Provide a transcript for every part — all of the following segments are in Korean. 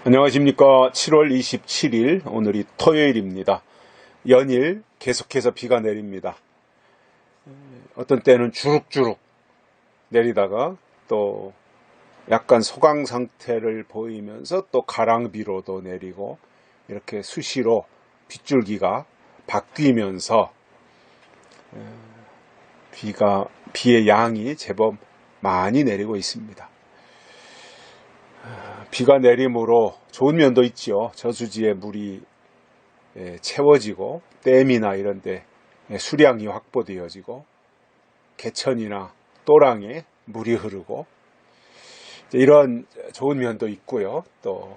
안녕하십니까. 7월 27일 오늘이 토요일입니다. 연일 계속해서 비가 내립니다. 어떤 때는 주룩주룩 내리다가 또 약간 소강 상태를 보이면서 또 가랑비로도 내리고 이렇게 수시로 빗줄기가 바뀌면서 비의 양이 제법 많이 내리고 있습니다. 비가 내림으로 좋은 면도 있지요. 저수지에 물이 채워지고 댐이나 이런 데 수량이 확보되어지고 개천이나 또랑에 물이 흐르고 이런 좋은 면도 있고요. 또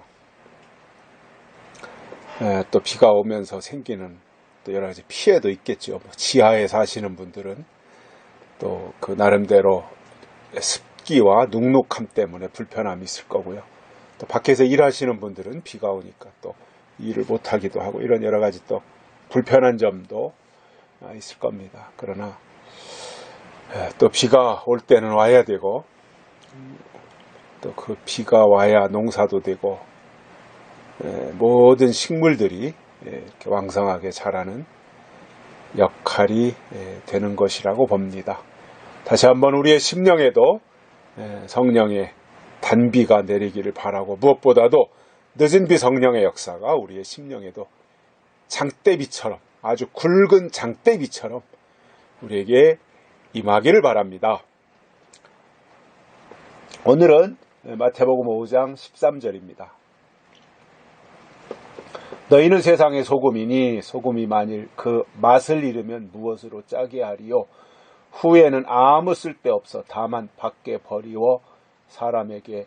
비가 오면서 생기는 또 여러 가지 피해도 있겠죠. 지하에 사시는 분들은 또 그 나름대로 습기와 눅눅함 때문에 불편함이 있을 거고요. 또 밖에서 일하시는 분들은 비가 오니까 또 일을 못하기도 하고 이런 여러 가지 또 불편한 점도 있을 겁니다. 그러나 또 비가 올 때는 와야 되고 또 그 비가 와야 농사도 되고 모든 식물들이 이렇게 왕성하게 자라는 역할이 되는 것이라고 봅니다. 다시 한번 우리의 심령에도 성령의 단비가 내리기를 바라고 무엇보다도 늦은 비 성령의 역사가 우리의 심령에도 장대비처럼 아주 굵은 장대비처럼 우리에게 임하기를 바랍니다. 오늘은 마태복음 5장 13절입니다. 너희는 세상의 소금이니 소금이 만일 그 맛을 잃으면 무엇으로 짜게 하리요? 후에는 아무 쓸데없어 다만 밖에 버리워 사람에게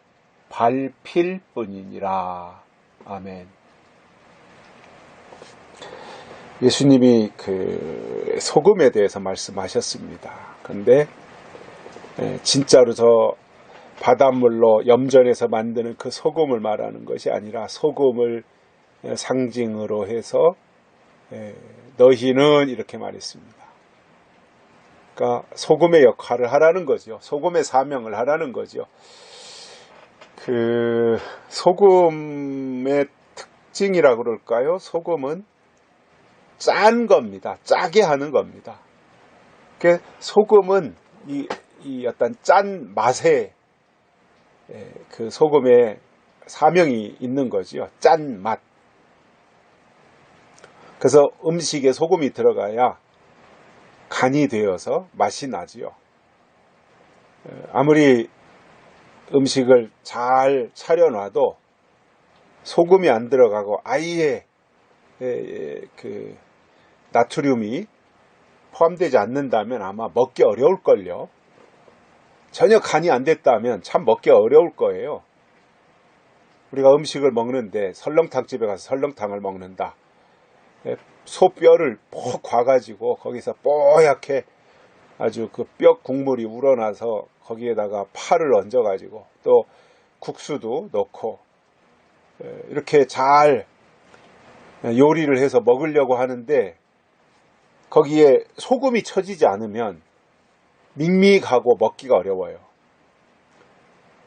밟힐 뿐이니라. 아멘. 예수님이 그 소금에 대해서 말씀하셨습니다. 그런데 진짜로 저 바닷물로 염전해서 만드는 그 소금을 말하는 것이 아니라 소금을 상징으로 해서 너희는 이렇게 말했습니다. 그러니까 소금의 역할을 하라는 거죠. 소금의 사명을 하라는 거죠. 그 소금의 특징이라고 그럴까요? 소금은 짠 겁니다. 짜게 하는 겁니다. 그 소금은 이 어떤 짠 맛에 그 소금의 사명이 있는 거지요. 짠 맛. 그래서 음식에 소금이 들어가야 간이 되어서 맛이 나지요. 아무리 음식을 잘 차려놔도 소금이 안 들어가고 아예 그 나트륨이 포함되지 않는다면 아마 먹기 어려울걸요. 전혀 간이 안 됐다면 참 먹기 어려울 거예요. 우리가 음식을 먹는데 설렁탕집에 가서 설렁탕을 먹는다. 소뼈를 푹 과가지고 거기서 뽀얗게 아주 그 뼈 국물이 우러나서 거기에다가 파를 얹어가지고 또 국수도 넣고 이렇게 잘 요리를 해서 먹으려고 하는데 거기에 소금이 쳐지지 않으면 밍밍하고 먹기가 어려워요.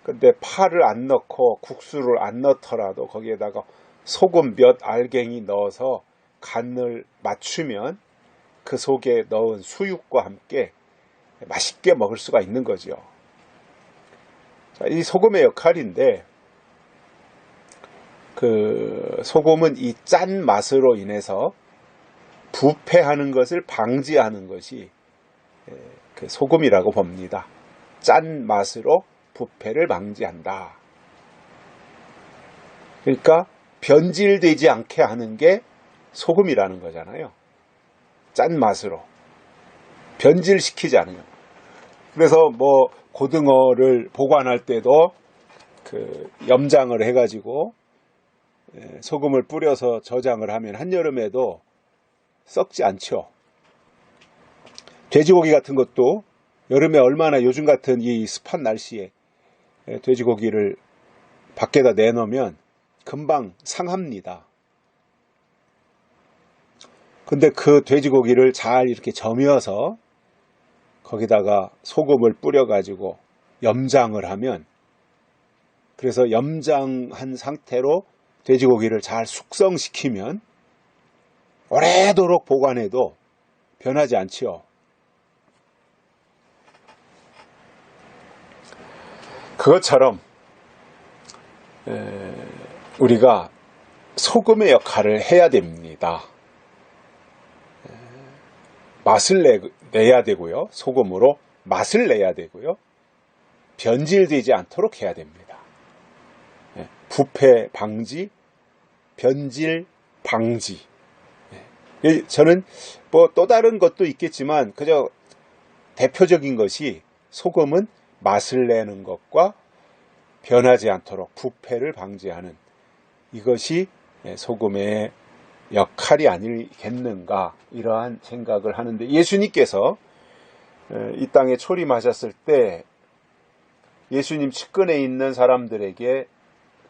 근데 파를 안 넣고 국수를 안 넣더라도 거기에다가 소금 몇 알갱이 넣어서 간을 맞추면 그 속에 넣은 수육과 함께 맛있게 먹을 수가 있는 거죠. 자, 이 소금의 역할인데 그 소금은 이 짠 맛으로 인해서 부패하는 것을 방지하는 것이 그 소금이라고 봅니다. 짠 맛으로 부패를 방지한다. 그러니까 변질되지 않게 하는 게 소금이라는 거잖아요. 짠 맛으로 변질시키지 않으면. 그래서 뭐 고등어를 보관할 때도 그 염장을 해가지고 소금을 뿌려서 저장을 하면 한여름에도 썩지 않죠. 돼지고기 같은 것도 여름에 얼마나 요즘 같은 이 습한 날씨에 돼지고기를 밖에다 내놓으면 금방 상합니다. 근데 그 돼지고기를 잘 이렇게 저며서 거기다가 소금을 뿌려가지고 염장을 하면, 그래서 염장한 상태로 돼지고기를 잘 숙성시키면 오래도록 보관해도 변하지 않지요. 그것처럼 우리가 소금의 역할을 해야 됩니다. 맛을 내야 되고요. 소금으로 맛을 내야 되고요. 변질되지 않도록 해야 됩니다. 부패 방지, 변질 방지. 저는 뭐 또 다른 것도 있겠지만 그저 대표적인 것이 소금은 맛을 내는 것과 변하지 않도록 부패를 방지하는 이것이 소금의 역할이 아니겠는가 이러한 생각을 하는데, 예수님께서 이 땅에 초림하셨을 때 예수님 측근에 있는 사람들에게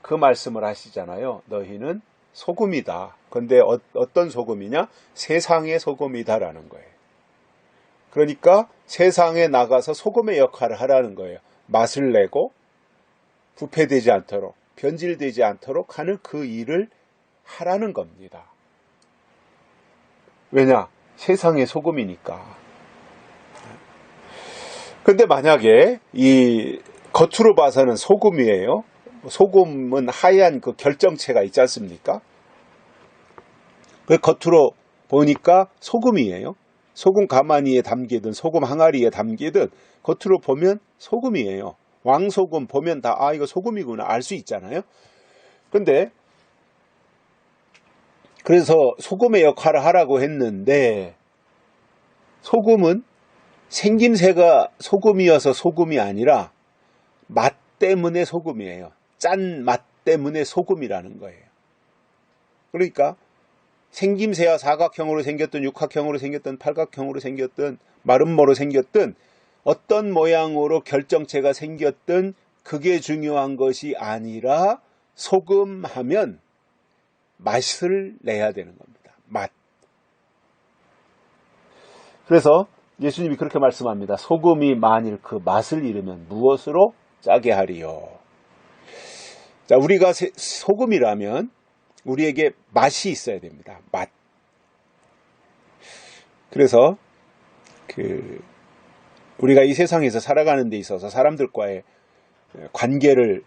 그 말씀을 하시잖아요. 너희는 소금이다. 근데 어떤 소금이냐? 세상의 소금이다라는 거예요. 그러니까 세상에 나가서 소금의 역할을 하라는 거예요. 맛을 내고 부패되지 않도록, 변질되지 않도록 하는 그 일을 하라는 겁니다. 왜냐? 세상의 소금이니까. 근데 만약에 이 겉으로 봐서는 소금이에요. 소금은 하얀 그 결정체가 있지 않습니까? 그 겉으로 보니까 소금이에요. 소금 가마니에 담기든 소금 항아리에 담기든 겉으로 보면 소금이에요. 왕소금 보면 다 이거 소금이구나 알 수 있잖아요. 근데 그래서 소금의 역할을 하라고 했는데, 소금은 생김새가 소금이어서 소금이 아니라 맛 때문에 소금이에요. 짠 맛 때문에 소금이라는 거예요. 그러니까 생김새와 사각형으로 생겼든 육각형으로 생겼든 팔각형으로 생겼든 마름모로 생겼든 어떤 모양으로 결정체가 생겼든 그게 중요한 것이 아니라 소금하면 맛을 내야 되는 겁니다. 맛. 그래서 예수님이 그렇게 말씀합니다. 소금이 만일 그 맛을 잃으면 무엇으로 짜게 하리요. 자, 우리가 소금이라면 우리에게 맛이 있어야 됩니다. 맛. 그래서 우리가 이 세상에서 살아가는 데 있어서 사람들과의 관계를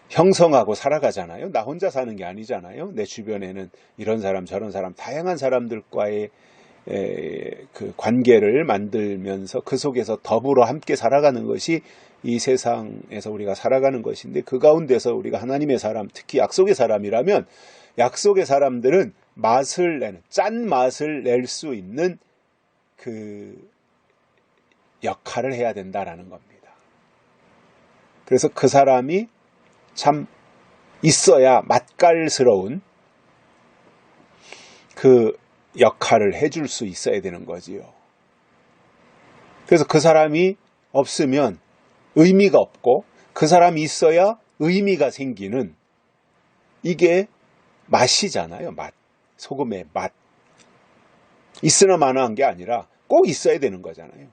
형성하고 살아가잖아요. 나 혼자 사는 게 아니잖아요. 내 주변에는 이런 사람 저런 사람 다양한 사람들과의 그 관계를 만들면서 그 속에서 더불어 함께 살아가는 것이 이 세상에서 우리가 살아가는 것인데, 그 가운데서 우리가 하나님의 사람, 특히 약속의 사람이라면 약속의 사람들은 맛을 내는, 짠 맛을 낼 수 있는 그 역할을 해야 된다라는 겁니다. 그래서 그 사람이 참 있어야 맛깔스러운 그 역할을 해줄 수 있어야 되는 거지요. 그래서 그 사람이 없으면 의미가 없고, 그 사람이 있어야 의미가 생기는, 이게 맛이잖아요. 맛. 소금의 맛. 있으나 마나한 게 아니라 꼭 있어야 되는 거잖아요.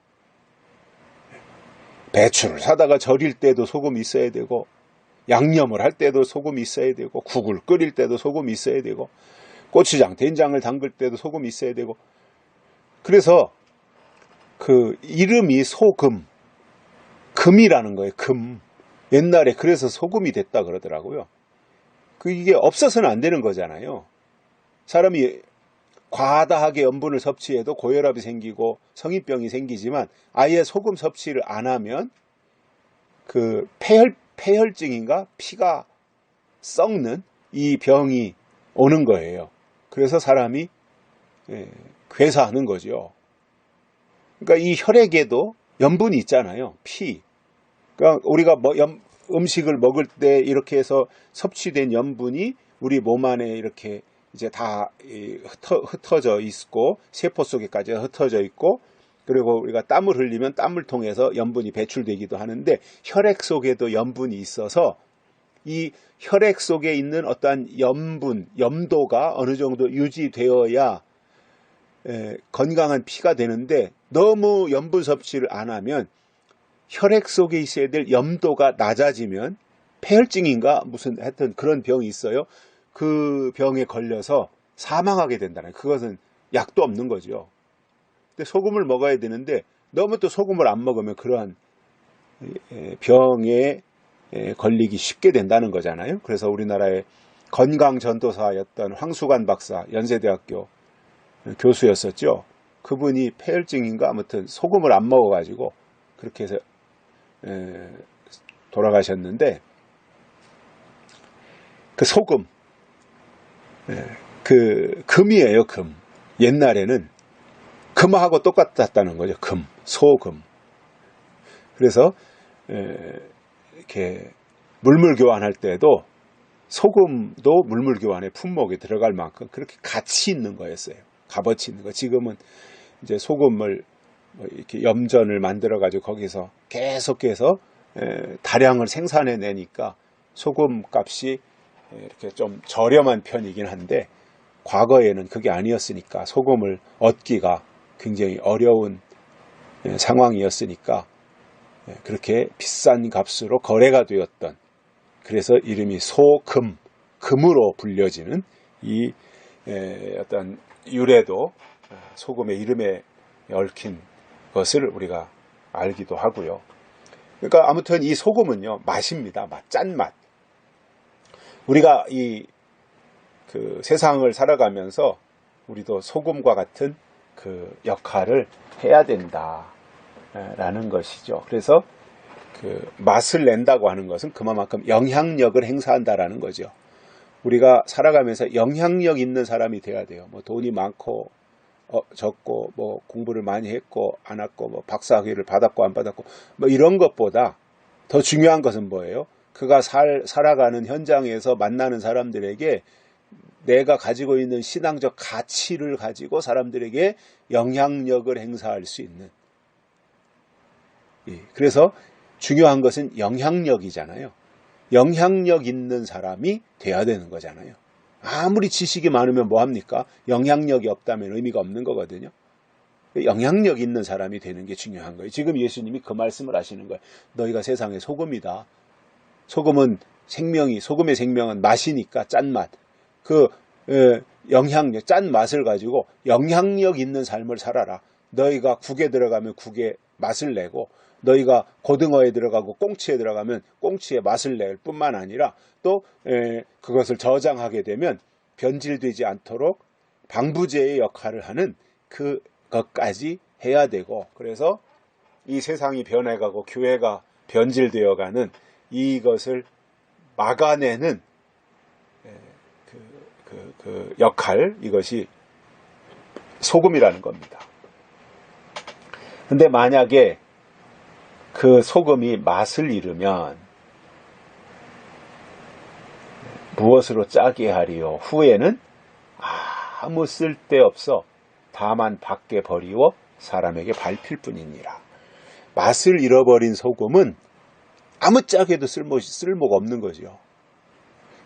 배추를 사다가 절일 때도 소금이 있어야 되고, 양념을 할 때도 소금이 있어야 되고, 국을 끓일 때도 소금이 있어야 되고, 고추장, 된장을 담글 때도 소금이 있어야 되고. 그래서 그 이름이 소금, 금이라는 거예요. 금. 옛날에 그래서 소금이 됐다 그러더라고요. 이게 없어서는 안 되는 거잖아요. 사람이 과다하게 염분을 섭취해도 고혈압이 생기고 성인병이 생기지만, 아예 소금 섭취를 안 하면 그 폐혈증인가 피가 썩는 이 병이 오는 거예요. 그래서 사람이 괴사하는 거죠. 그러니까 이 혈액에도 염분이 있잖아요. 피. 그러니까 우리가 음식을 먹을 때 이렇게 해서 섭취된 염분이 우리 몸 안에 이렇게 이제 다 흩어져 있고, 세포 속에까지 흩어져 있고, 그리고 우리가 땀을 흘리면 땀을 통해서 염분이 배출되기도 하는데, 혈액 속에도 염분이 있어서 이 혈액 속에 있는 어떠한 염분, 염도가 어느 정도 유지되어야 건강한 피가 되는데, 너무 염분 섭취를 안 하면 혈액 속에 있어야 될 염도가 낮아지면 폐혈증인가 무슨 하여튼 그런 병이 있어요. 그 병에 걸려서 사망하게 된다는, 그것은 약도 없는 거죠. 근데 소금을 먹어야 되는데 너무 또 소금을 안 먹으면 그러한 병에 걸리기 쉽게 된다는 거잖아요. 그래서 우리나라의 건강 전도사였던 황수관 박사, 연세대학교 교수였었죠. 그분이 폐혈증인가 아무튼 소금을 안 먹어가지고 그렇게 해서 돌아가셨는데, 그 소금, 그 금이에요. 금. 옛날에는 금하고 똑같았다는 거죠. 금, 소금. 그래서 이렇게 물물 교환할 때도 소금도 물물 교환의 품목에 들어갈 만큼 그렇게 가치 있는 거였어요. 값어치 있는 거. 지금은 이제 소금을 이렇게 염전을 만들어 가지고 거기서 계속해서 다량을 생산해 내니까 소금 값이 이렇게 좀 저렴한 편이긴 한데, 과거에는 그게 아니었으니까 소금을 얻기가 굉장히 어려운 상황이었으니까 그렇게 비싼 값으로 거래가 되었던, 그래서 이름이 소금, 금으로 불려지는 이 어떤 유래도 소금의 이름에 얽힌 것을 우리가 알기도 하고요. 그러니까 아무튼 이 소금은요, 맛입니다. 맛, 짠맛. 우리가 그 세상을 살아가면서 우리도 소금과 같은 그 역할을 해야 된다라는 것이죠. 그래서 그 맛을 낸다고 하는 것은 그만큼 영향력을 행사한다라는 거죠. 우리가 살아가면서 영향력 있는 사람이 돼야 돼요. 뭐 돈이 많고 적고, 뭐 공부를 많이 했고 안 했고, 뭐 박사학위를 받았고 안 받았고, 뭐 이런 것보다 더 중요한 것은 뭐예요? 그가 살아가는 현장에서 만나는 사람들에게 내가 가지고 있는 신앙적 가치를 가지고 사람들에게 영향력을 행사할 수 있는. 그래서 중요한 것은 영향력이잖아요. 영향력 있는 사람이 돼야 되는 거잖아요. 아무리 지식이 많으면 뭐합니까? 영향력이 없다면 의미가 없는 거거든요. 영향력 있는 사람이 되는 게 중요한 거예요. 지금 예수님이 그 말씀을 하시는 거예요. 너희가 세상의 소금이다. 소금은 소금의 생명은 맛이니까 짠맛. 영향력, 짠맛을 가지고 영향력 있는 삶을 살아라. 너희가 국에 들어가면 국의 맛을 내고, 너희가 고등어에 들어가고 꽁치에 들어가면 꽁치의 맛을 낼 뿐만 아니라 또 그것을 저장하게 되면 변질되지 않도록 방부제의 역할을 하는 그것까지 해야 되고, 그래서 이 세상이 변해가고 교회가 변질되어가는 이것을 막아내는 그 역할, 이것이 소금이라는 겁니다. 근데 만약에 그 소금이 맛을 잃으면 무엇으로 짜게 하리요? 후에는 아무 쓸데없어 다만 밖에 버리워 사람에게 밟힐 뿐이니라. 맛을 잃어버린 소금은 아무 짜게도 쓸모가 없는 거죠.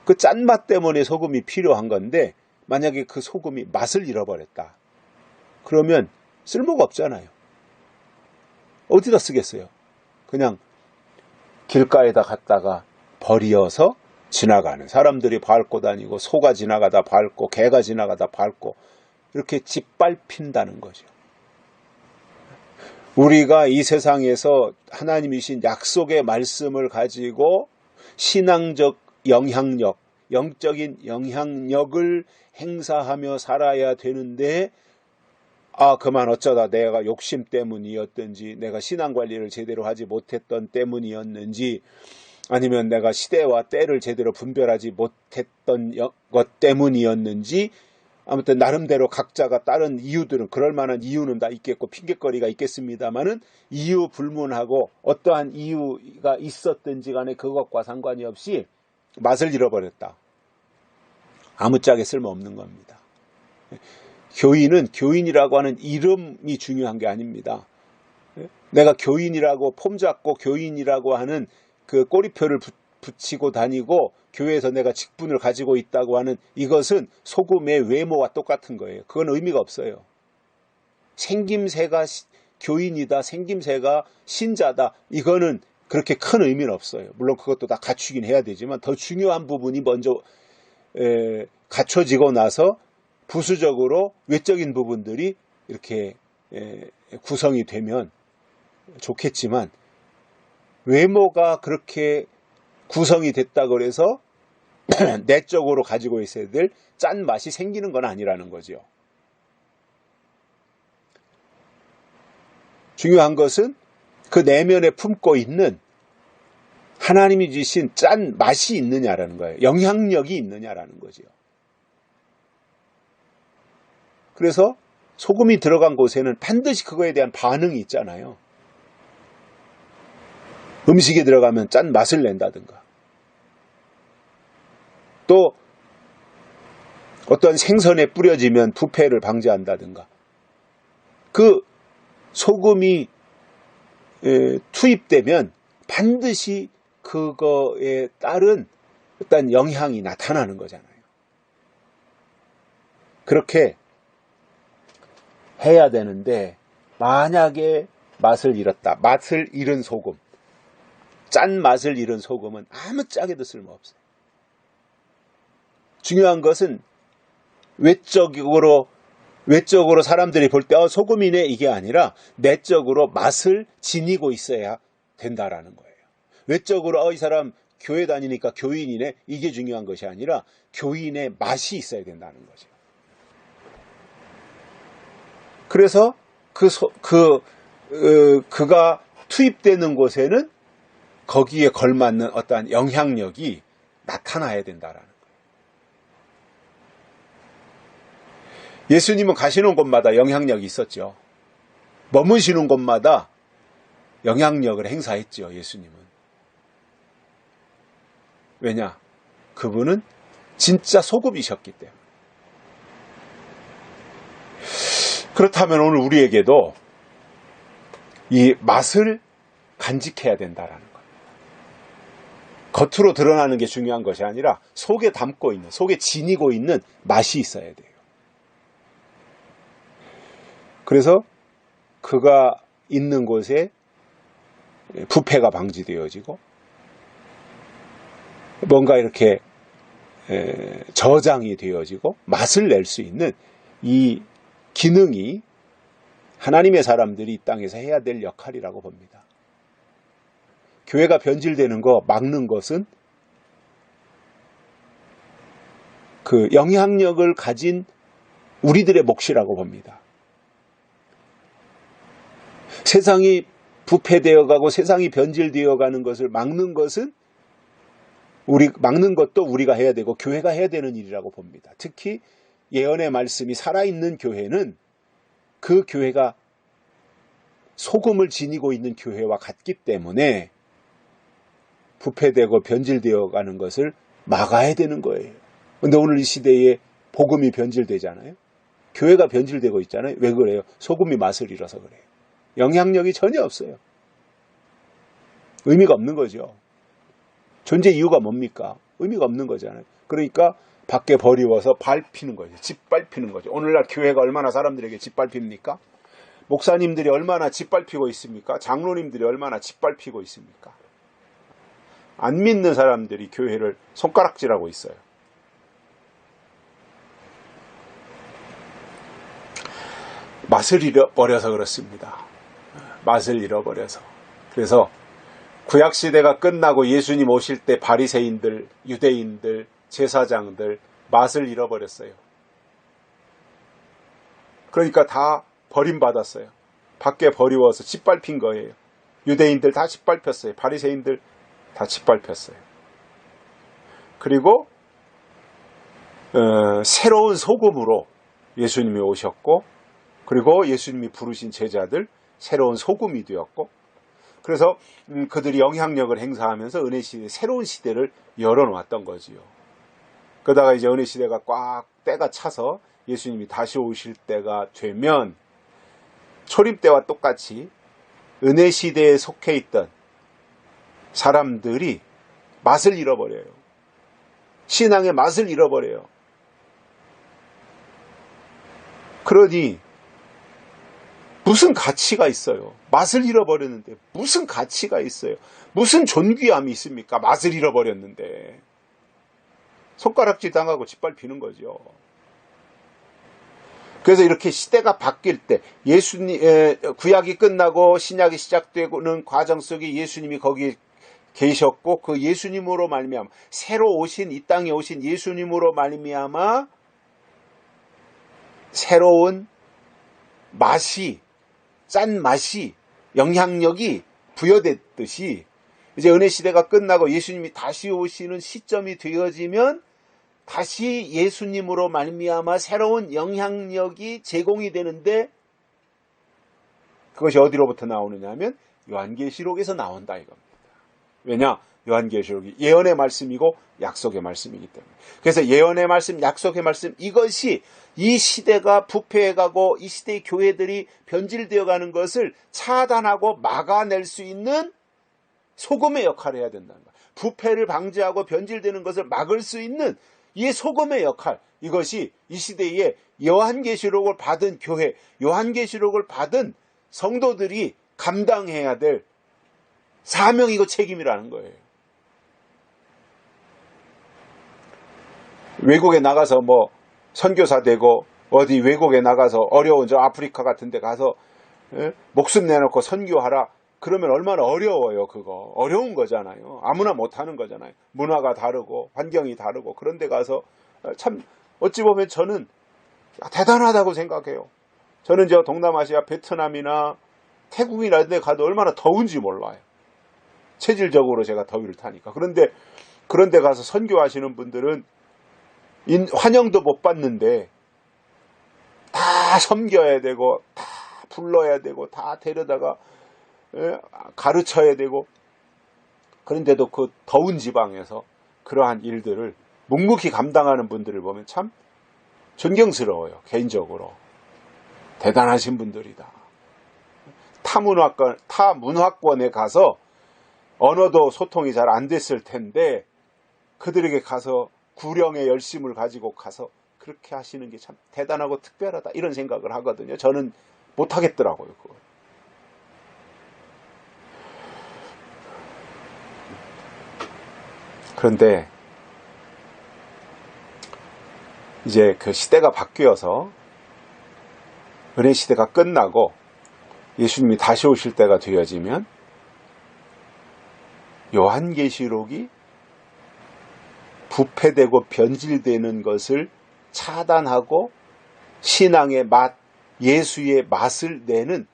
그 짠맛 때문에 소금이 필요한 건데, 만약에 그 소금이 맛을 잃어버렸다. 그러면 쓸모가 없잖아요. 어디다 쓰겠어요? 그냥 길가에다 갖다가 버려서 지나가는 사람들이 밟고 다니고, 소가 지나가다 밟고, 개가 지나가다 밟고, 이렇게 짓밟힌다는 거죠. 우리가 이 세상에서 하나님이신 약속의 말씀을 가지고 신앙적 영향력, 영적인 영향력을 행사하며 살아야 되는데, 그만 어쩌다 내가 욕심 때문이었든지, 내가 신앙관리를 제대로 하지 못했던 때문이었는지, 아니면 내가 시대와 때를 제대로 분별하지 못했던 것 때문이었는지, 아무튼 나름대로 각자가 다른 이유들은, 그럴 만한 이유는 다 있겠고 핑계거리가 있겠습니다만은, 이유 불문하고 어떠한 이유가 있었든지 간에 그것과 상관이 없이 맛을 잃어버렸다. 아무짝에 쓸모없는 겁니다. 교인은 교인이라고 하는 이름이 중요한 게 아닙니다. 내가 교인이라고 폼 잡고 교인이라고 하는 그 꼬리표를 붙이고 다니고 교회에서 내가 직분을 가지고 있다고 하는 이것은 소금의 외모와 똑같은 거예요. 그건 의미가 없어요. 생김새가 교인이다, 생김새가 신자다, 이거는 그렇게 큰 의미는 없어요. 물론 그것도 다 갖추긴 해야 되지만 더 중요한 부분이 먼저 갖춰지고 나서 부수적으로 외적인 부분들이 이렇게 구성이 되면 좋겠지만, 외모가 그렇게 구성이 됐다고 해서 내적으로 가지고 있어야 될 짠맛이 생기는 건 아니라는 거죠. 중요한 것은 그 내면에 품고 있는 하나님이 주신 짠맛이 있느냐라는 거예요. 영향력이 있느냐라는 거죠. 그래서 소금이 들어간 곳에는 반드시 그거에 대한 반응이 있잖아요. 음식에 들어가면 짠맛을 낸다든가, 또 어떤 생선에 뿌려지면 부패를 방지한다든가, 그 소금이 투입되면 반드시 그거에 따른 어떤 영향이 나타나는 거잖아요. 그렇게 해야 되는데, 만약에 맛을 잃었다, 맛을 잃은 소금, 짠맛을 잃은 소금은 아무 짝에도 쓸모없어요. 중요한 것은 외적으로 사람들이 볼 때 소금이네 이게 아니라 내적으로 맛을 지니고 있어야 된다라는 거예요. 외적으로 이 사람 교회 다니니까 교인이네 이게 중요한 것이 아니라 교인의 맛이 있어야 된다는 거죠. 그래서 그가 투입되는 곳에는 거기에 걸맞는 어떠한 영향력이 나타나야 된다라는 거예요. 예수님은 가시는 곳마다 영향력이 있었죠. 머무시는 곳마다 영향력을 행사했죠, 예수님은. 왜냐? 그분은 진짜 소금이셨기 때문에. 그렇다면 오늘 우리에게도 이 맛을 간직해야 된다라는 거예요. 겉으로 드러나는 게 중요한 것이 아니라 속에 담고 있는, 속에 지니고 있는 맛이 있어야 돼요. 그래서 그가 있는 곳에 부패가 방지되어지고 뭔가 이렇게 저장이 되어지고 맛을 낼 수 있는 이 기능이 하나님의 사람들이 이 땅에서 해야 될 역할이라고 봅니다. 교회가 변질되는 거 막는 것은 그 영향력을 가진 우리들의 몫이라고 봅니다. 세상이 부패되어 가고 세상이 변질되어 가는 것을 막는 것은 막는 것도 우리가 해야 되고 교회가 해야 되는 일이라고 봅니다. 특히 예언의 말씀이 살아있는 교회는 그 교회가 소금을 지니고 있는 교회와 같기 때문에 부패되고 변질되어 가는 것을 막아야 되는 거예요. 그런데 오늘 이 시대에 복음이 변질되잖아요. 교회가 변질되고 있잖아요. 왜 그래요? 소금이 맛을 잃어서 그래요. 영향력이 전혀 없어요. 의미가 없는 거죠. 존재 이유가 뭡니까? 의미가 없는 거잖아요. 그러니까 밖에 버리워서 밟히는 거죠. 짓밟히는 거죠. 오늘날 교회가 얼마나 사람들에게 짓밟힙니까? 목사님들이 얼마나 짓밟히고 있습니까? 장로님들이 얼마나 짓밟히고 있습니까? 안 믿는 사람들이 교회를 손가락질하고 있어요. 맛을 잃어버려서 그렇습니다. 맛을 잃어버려서. 그래서 구약시대가 끝나고 예수님 오실 때 바리새인들, 유대인들, 제사장들 맛을 잃어버렸어요. 그러니까 다 버림받았어요. 밖에 버리워서 짓밟힌 거예요. 유대인들 다 짓밟혔어요. 바리새인들 다 짓밟혔어요. 그리고 새로운 소금으로 예수님이 오셨고, 그리고 예수님이 부르신 제자들 새로운 소금이 되었고, 그래서 그들이 영향력을 행사하면서 은혜 시대, 새로운 시대를 열어놓았던 거지요. 그러다가 이제 은혜 시대가 꽉 때가 차서 예수님이 다시 오실 때가 되면 초림 때와 똑같이 은혜 시대에 속해 있던 사람들이 맛을 잃어버려요. 신앙의 맛을 잃어버려요. 그러니 무슨 가치가 있어요? 맛을 잃어버렸는데 무슨 가치가 있어요? 무슨 존귀함이 있습니까? 맛을 잃어버렸는데. 손가락질 당하고 짓밟히는 거죠. 그래서 이렇게 시대가 바뀔 때 구약이 끝나고 신약이 시작되는 과정 속에 예수님이 거기 계셨고 그 예수님으로 말미암아 새로 오신 이 땅에 오신 예수님으로 말미암아 새로운 맛이 짠맛이 영향력이 부여됐듯이 이제 은혜 시대가 끝나고 예수님이 다시 오시는 시점이 되어지면 다시 예수님으로 말미암아 새로운 영향력이 제공이 되는데 그것이 어디로부터 나오느냐 하면 요한계시록에서 나온다 이겁니다. 왜냐? 요한계시록이 예언의 말씀이고 약속의 말씀이기 때문에. 그래서 예언의 말씀, 약속의 말씀 이것이 이 시대가 부패해가고 이 시대의 교회들이 변질되어 가는 것을 차단하고 막아낼 수 있는 소금의 역할을 해야 된다는 거예요. 부패를 방지하고 변질되는 것을 막을 수 있는 이 소금의 역할, 이것이 이 시대에 요한계시록을 받은 교회, 요한계시록을 받은 성도들이 감당해야 될 사명이고 책임이라는 거예요. 외국에 나가서 뭐 선교사 되고 어디 외국에 나가서 어려운 저 아프리카 같은 데 가서 목숨 내놓고 선교하라. 그러면 얼마나 어려워요. 그거 어려운 거잖아요. 아무나 못하는 거잖아요. 문화가 다르고 환경이 다르고 그런 데 가서 참 어찌 보면 저는 대단하다고 생각해요. 저는 저 동남아시아 베트남이나 태국이나 이런 데 가도 얼마나 더운지 몰라요. 체질적으로 제가 더위를 타니까. 그런데 그런 데 가서 선교하시는 분들은 환영도 못 받는데 다 섬겨야 되고 다 불러야 되고 다 데려다가 가르쳐야 되고 그런데도 그 더운 지방에서 그러한 일들을 묵묵히 감당하는 분들을 보면 참 존경스러워요. 개인적으로 대단하신 분들이다. 타 문화권에 가서 언어도 소통이 잘 안 됐을 텐데 그들에게 가서 구령의 열심을 가지고 가서 그렇게 하시는 게 참 대단하고 특별하다 이런 생각을 하거든요. 저는 못하겠더라고요. 그걸. 그런데 이제 그 시대가 바뀌어서 은혜 시대가 끝나고 예수님이 다시 오실 때가 되어지면 요한계시록이 부패되고 변질되는 것을 차단하고 신앙의 맛, 예수의 맛을 내는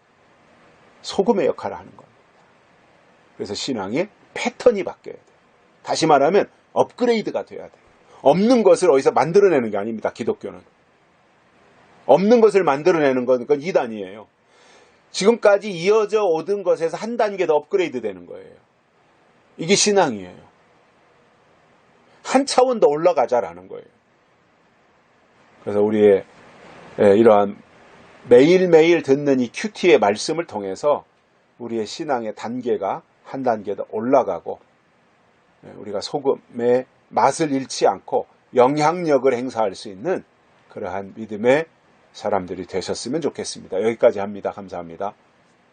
소금의 역할을 하는 겁니다. 그래서 신앙의 패턴이 바뀌어야 돼요. 다시 말하면 업그레이드가 돼야 돼요. 없는 것을 어디서 만들어내는 게 아닙니다. 기독교는. 없는 것을 만들어내는 건 그건 이단이에요. 지금까지 이어져 오던 것에서 한 단계 더 업그레이드 되는 거예요. 이게 신앙이에요. 한 차원 더 올라가자라는 거예요. 그래서 우리의 이러한 매일매일 듣는 이 큐티의 말씀을 통해서 우리의 신앙의 단계가 한 단계 더 올라가고 우리가 소금의 맛을 잃지 않고 영향력을 행사할 수 있는 그러한 믿음의 사람들이 되셨으면 좋겠습니다. 여기까지 합니다. 감사합니다.